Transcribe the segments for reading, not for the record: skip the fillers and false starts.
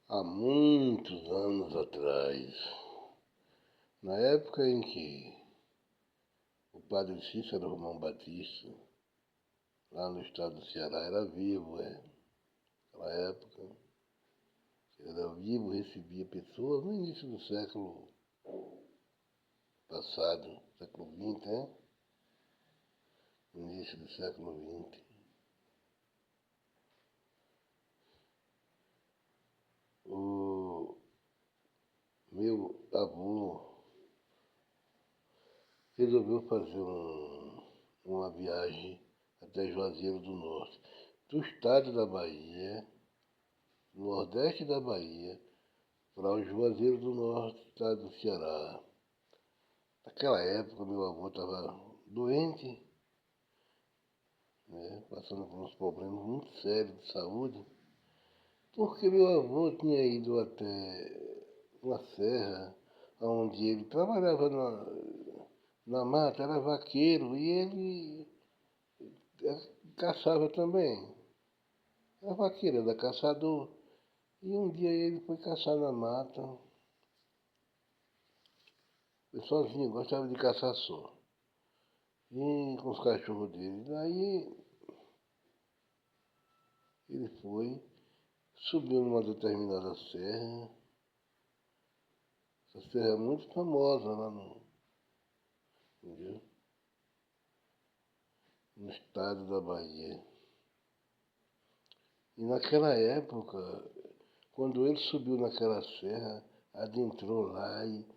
Há muitos anos atrás, na época em que o padre Cícero Romão Batista, lá no estado do Ceará, era vivo, naquela época, ele era vivo, recebia pessoas no início do século passado, século XX, no início do século XX. O meu avô resolveu fazer uma viagem até Juazeiro do Norte, do estado da Bahia, nordeste da Bahia, para o Juazeiro do Norte, estado do Ceará. Naquela época, meu avô estava doente, né, passando por uns problemas muito sérios de saúde, porque meu avô tinha ido até uma serra onde ele trabalhava na mata, era vaqueiro e ele caçava também. Era vaqueiro, era caçador. E um dia ele foi caçar na mata. Foi sozinho, gostava de caçar só. E com os cachorros dele. Daí ele foi, subiu numa determinada serra. Essa serra é muito famosa lá entendeu? No estado da Bahia. E naquela época, quando ele subiu naquela serra, adentrou lá e,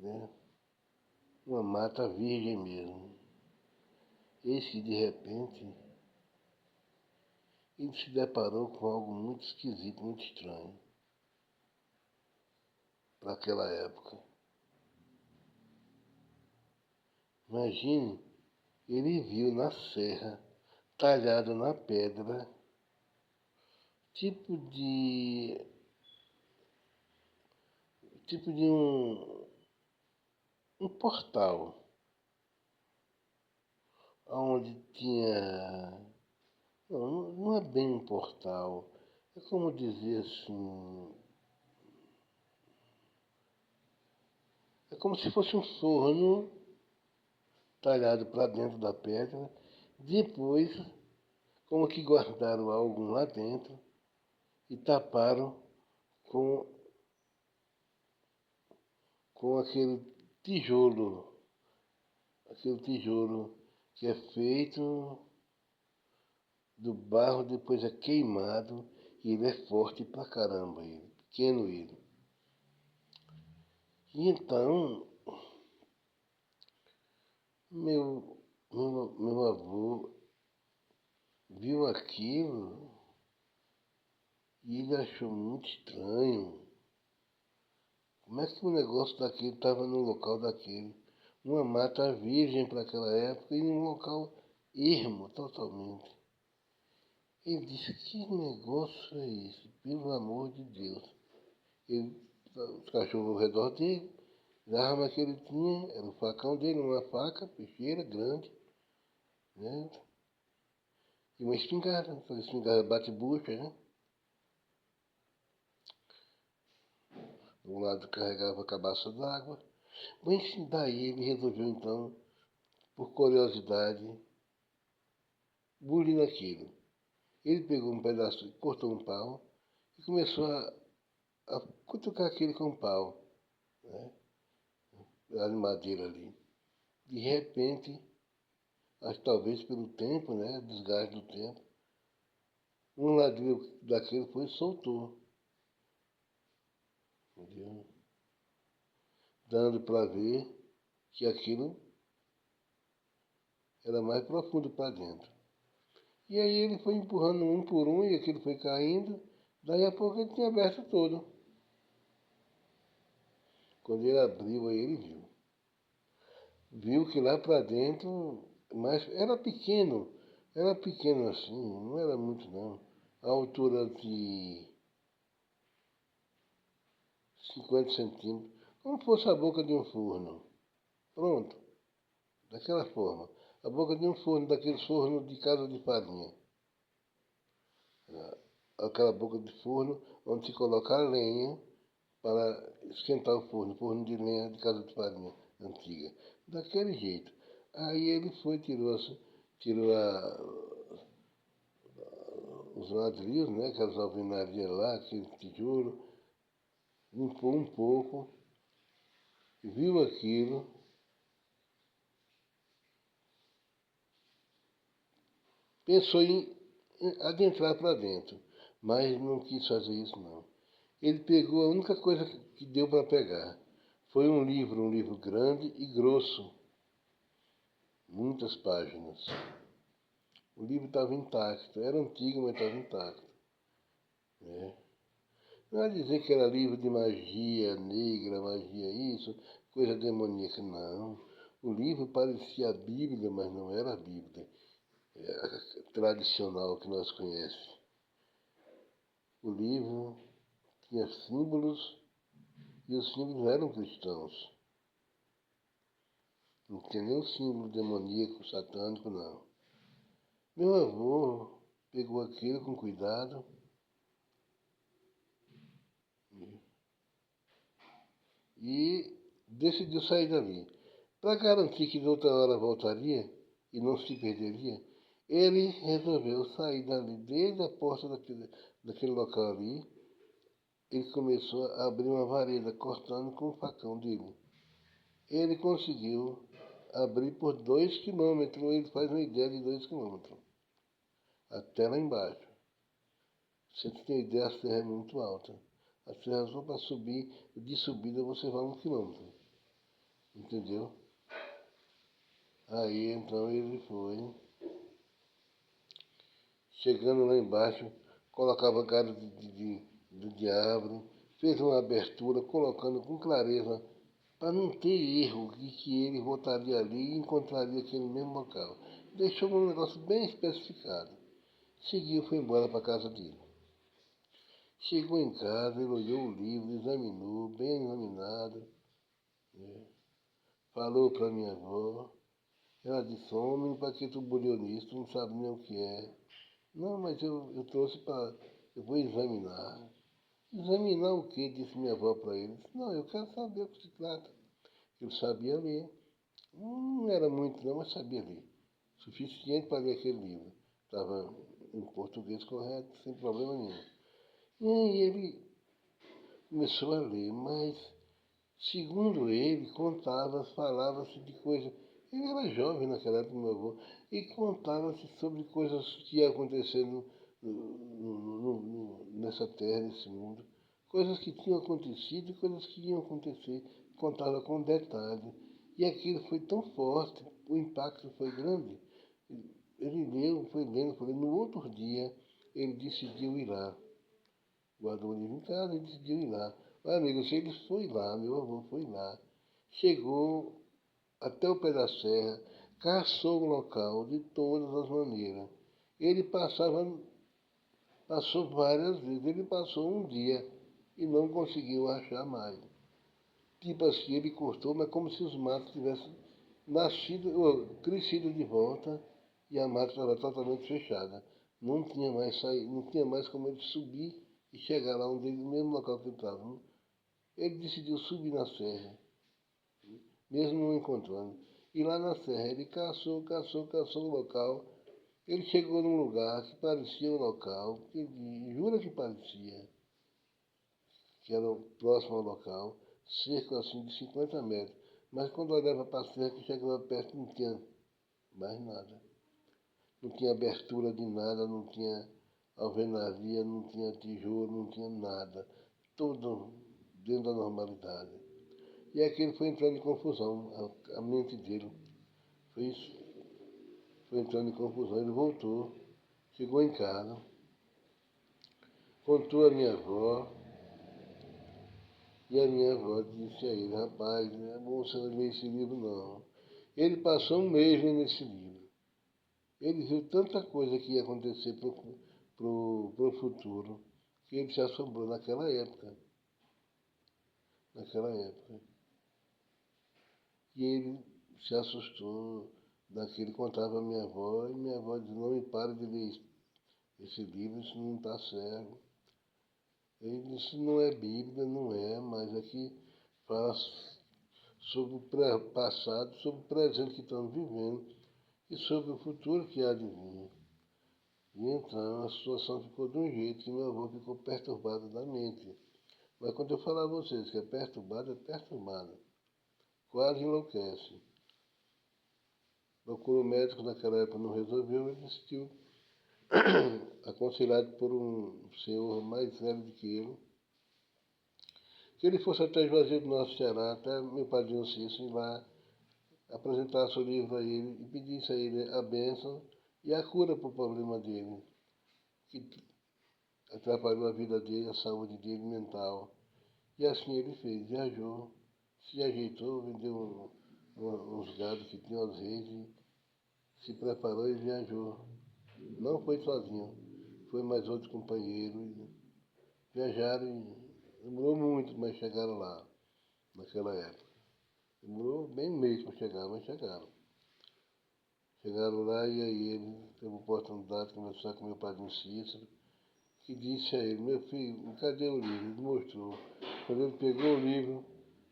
né, uma mata virgem mesmo. Eis que de repente ele se deparou com algo muito esquisito, muito estranho para aquela época. Imagine, ele viu na serra, talhado na pedra, tipo de um portal, onde tinha. Não é bem um portal, é como dizer assim. É como se fosse um forno talhado para dentro da pedra. Depois, como que guardaram algo lá dentro e taparam com, com aquele tijolo que é feito do barro, depois é queimado e ele é forte pra caramba, ele, pequeno ele. E então, meu avô viu aquilo e ele achou muito estranho. Como é que o negócio daquele estava no local daquele? Uma mata virgem para aquela época e num local ermo totalmente. Ele disse, que negócio é esse? Pelo amor de Deus. Ele, os cachorros ao redor dele, a arma que ele tinha era o facão dele, uma faca, peixeira, grande, né? E uma espingarda, aquela espingarda bate-bucha, né? De um lado carregava a cabaça d'água. Mas daí ele resolveu então, por curiosidade, bulir naquilo. Ele pegou um pedaço, cortou um pau e começou a cutucar aquele com um pau, né? De madeira ali. De repente, acho que talvez pelo tempo, né? Desgaste do tempo, um ladrilho daquele foi e soltou, entendeu? Dando para ver que aquilo era mais profundo para dentro. E aí ele foi empurrando um por um e aquilo foi caindo. Daí a pouco ele tinha aberto todo. Quando ele abriu, aí ele viu. Viu que lá para dentro, mas era pequeno assim, não era muito não. A altura de 50 centímetros, como fosse a boca de um forno. Pronto, daquela forma. A boca de um forno, daqueles fornos de casa de farinha. aquela boca de forno onde se coloca a lenha para esquentar o forno de lenha de casa de farinha antiga. Daquele jeito. Aí ele foi, tirou os ladrilhos, né, aquelas alvenarias lá, aquele tijolo, limpou um pouco, viu aquilo, pensou em adentrar para dentro, mas não quis fazer isso não. Ele pegou a única coisa que deu para pegar. Foi um livro grande e grosso, muitas páginas. O livro estava intacto, era antigo, mas estava intacto. Né? Não é dizer que era livro de magia negra, magia isso, coisa demoníaca, não. O livro parecia a Bíblia, mas não era a Bíblia tradicional que nós conhecemos. O livro tinha símbolos e os símbolos eram cristãos. Não tinha nenhum símbolo demoníaco, satânico, não. Meu avô pegou aquilo com cuidado e decidiu sair dali. Para garantir que de outra hora voltaria e não se perderia, ele resolveu sair dali, desde a porta daquele local ali. Ele começou a abrir uma vareda, cortando com o facão dele. Ele conseguiu abrir por 2 quilômetros, ele faz uma ideia de 2 quilômetros, até lá embaixo. Você tem ideia, a serra é muito alta. A serra só para subir, de subida você vai 1 quilômetro. Entendeu? Aí então ele foi. Chegando lá embaixo, colocava galho de árvore, fez uma abertura, colocando com clareza, para não ter erro de que ele voltaria ali e encontraria aquele mesmo local. Deixou um negócio bem especificado. Seguiu e foi embora para a casa dele. Chegou em casa, ele olhou o livro, examinou, bem examinado, né? Falou para minha avó. Ela disse, homem, para que tu bolhou nisso? Tu não sabe nem o que é. Não, mas eu trouxe para... Eu vou examinar. Examinar o quê? Disse minha avó para ele. Disse, não, eu quero saber o que se trata. Ele sabia ler. Não era muito não, mas sabia ler. Suficiente para ler aquele livro. Estava em português correto, sem problema nenhum. E aí ele começou a ler, mas, segundo ele, falava-se de coisas. Ele era jovem naquela época, meu avô, e contava-se sobre coisas que iam acontecendo nessa terra, nesse mundo. Coisas que tinham acontecido e coisas que iam acontecer. Contava com detalhe. E aquilo foi tão forte, o impacto foi grande. Ele leu, foi lendo, foi lendo. No outro dia, ele decidiu ir lá. Guardou o livro em casa e decidiu ir lá. Mas, amigos, ele foi lá, meu avô foi lá. Chegou até o pé da serra, caçou o local de todas as maneiras. Ele passou várias vezes, ele passou um dia e não conseguiu achar mais. Tipo assim, ele cortou, mas como se os matos tivessem nascido, ou crescido de volta e a mata estava totalmente fechada. Não tinha mais não tinha mais como ele subir e chegar lá onde ele, no mesmo local que ele estava. Ele decidiu subir na serra, mesmo não encontrando. E lá na serra ele caçou o local. Ele chegou num lugar que parecia um local, que jura que parecia, que era próximo ao local, cerca assim de 50 metros. Mas quando olhava para a serra, que chegava perto, não tinha mais nada. Não tinha abertura de nada, não tinha alvenaria, não tinha tijolo, não tinha nada. Tudo dentro da normalidade. E aquilo foi entrando em confusão, a mente dele. Foi isso. Foi entrando em confusão. Ele voltou, chegou em casa, contou a minha avó, e a minha avó disse a ele, rapaz, não é bom você não ler esse livro não. Ele passou um mês lendo esse livro. Ele viu tanta coisa que ia acontecer pro futuro, que ele se assombrou naquela época. Naquela época. E ele se assustou daquele, contava a minha avó, e minha avó disse, não me pare de ler esse livro, isso não está certo. Ele disse, não é Bíblia, não é, mas é que fala sobre o passado, sobre o presente que estamos vivendo e sobre o futuro que há de vir. E então a situação ficou de um jeito que meu avô ficou perturbado da mente. Mas quando eu falar a vocês que é perturbado, quase enlouquece. Procurou o médico naquela época, não resolveu, ele decidiu, aconselhado por um senhor mais velho do que ele fosse até Juazeiro do Nosso Ceará, até meu padrinho Cícero, ir lá apresentasse o livro a ele e pedisse a ele a bênção e a cura para o problema dele, que atrapalhou a vida dele, a saúde dele mental. E assim ele fez, viajou, se ajeitou, vendeu uns gados que tinham às redes, se preparou e viajou. Não foi sozinho, foi mais outro companheiro. Viajaram e demorou muito, mas chegaram lá, naquela época. Demorou bem um mês para chegar, mas chegaram. Chegaram lá e aí ele teve a oportunidade de conversar com meu padrinho Cícero, que disse a ele, meu filho, cadê o livro? Ele mostrou. Quando ele pegou o livro,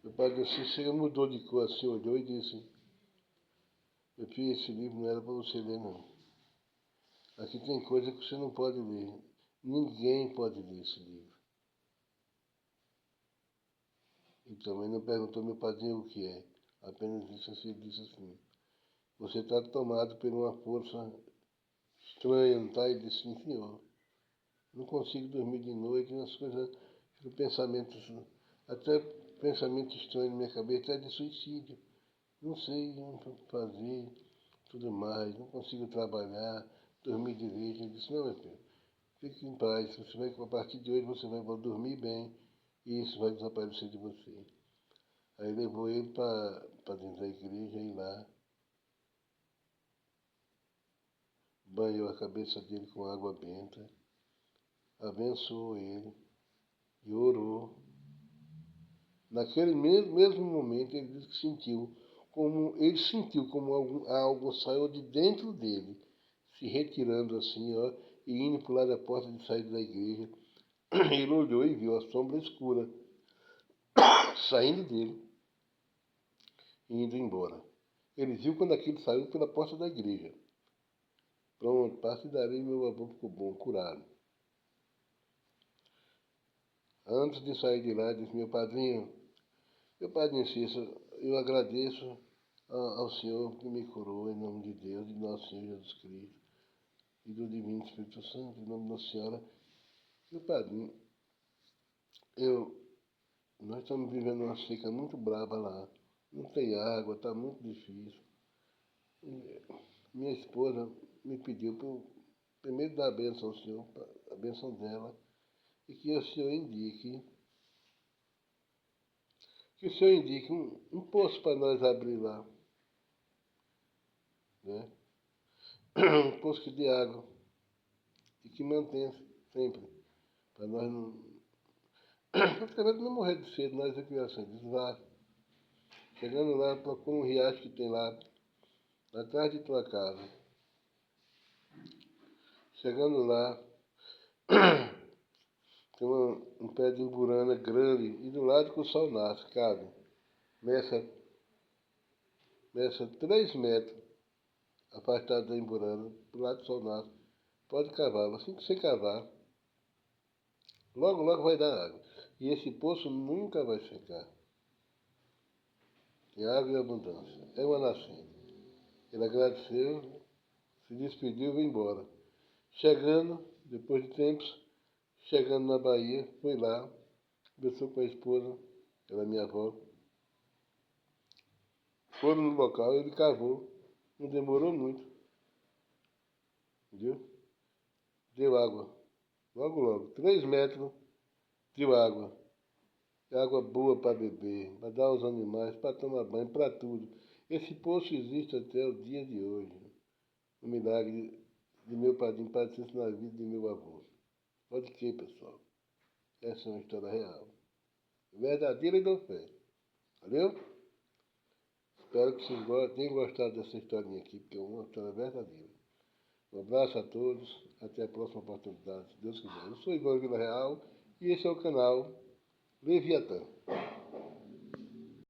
meu padrinho Cícero mudou de cor, assim, olhou e disse, meu filho, esse livro não era para você ler, não. Aqui tem coisa que você não pode ler. Ninguém pode ler esse livro. E também não perguntou meu padrinho o que é. Apenas disse assim, você está tomado por uma força estranha, não está? Ele disse, sim, senhor. Não consigo dormir de noite, as coisas, pensamentos, até pensamento estranho na minha cabeça, até de suicídio. Não sei o que fazer, tudo mais, não consigo trabalhar, dormir direito. Ele disse, não, meu filho, fique em paz, você vai, a partir de hoje você vai dormir bem e isso vai desaparecer de você. Aí levou ele para dentro da igreja e lá banhou a cabeça dele com água benta, abençoou ele e orou. Naquele mesmo momento ele disse que sentiu como algo saiu de dentro dele, se retirando assim, ó, e indo para o lado da porta de saída da igreja. Ele olhou e viu a sombra escura saindo dele e indo embora. Ele viu quando aquilo saiu pela porta da igreja. Pronto, passe dali, meu avô ficou bom, curado. Antes de sair de lá, disse meu padrinho Cícero, eu agradeço ao Senhor que me curou, em nome de Deus, de nosso Senhor Jesus Cristo, e do Divino Espírito Santo, em nome de Nossa Senhora. Meu padrinho, nós estamos vivendo uma seca muito brava lá. Não tem água, está muito difícil. E minha esposa me pediu para eu primeiro dar a bênção ao Senhor, a bênção dela, e que o Senhor indique um poço para nós abrir lá, né? Um poço que dê água e que mantenha sempre, para nós não. Praticamente não morrer de sede, nós aqui assim, desvá. Chegando lá, procura um riacho que tem lá, atrás de tua casa. Chegando lá, tem um pé de imburana grande e do lado que o sol nasce, cabe. Meça 3 metros afastado da imburana, do lado do sol nasce. Pode cavar, assim que você cavar, logo, logo vai dar água. E esse poço nunca vai secar. Tem água e abundância. É uma nascente. Ele agradeceu, se despediu e foi embora. Chegando, depois de tempos, chegando na Bahia, foi lá, conversou com a esposa, ela é minha avó. Foram no local, ele cavou, não demorou muito, viu? Deu água, logo, logo, 3 metros, deu água. Água boa para beber, para dar aos animais, para tomar banho, para tudo. Esse poço existe até o dia de hoje. Um milagre de meu padrinho Patrício na vida de meu avô. Pode crer, pessoal. Essa é uma história real. Verdadeira e dou fé. Valeu? Espero que vocês tenham gostado dessa historinha aqui, porque é uma história verdadeira. Um abraço a todos, até a próxima oportunidade, se Deus quiser. Eu sou Ivan Vila Real e esse é o canal Leviatã.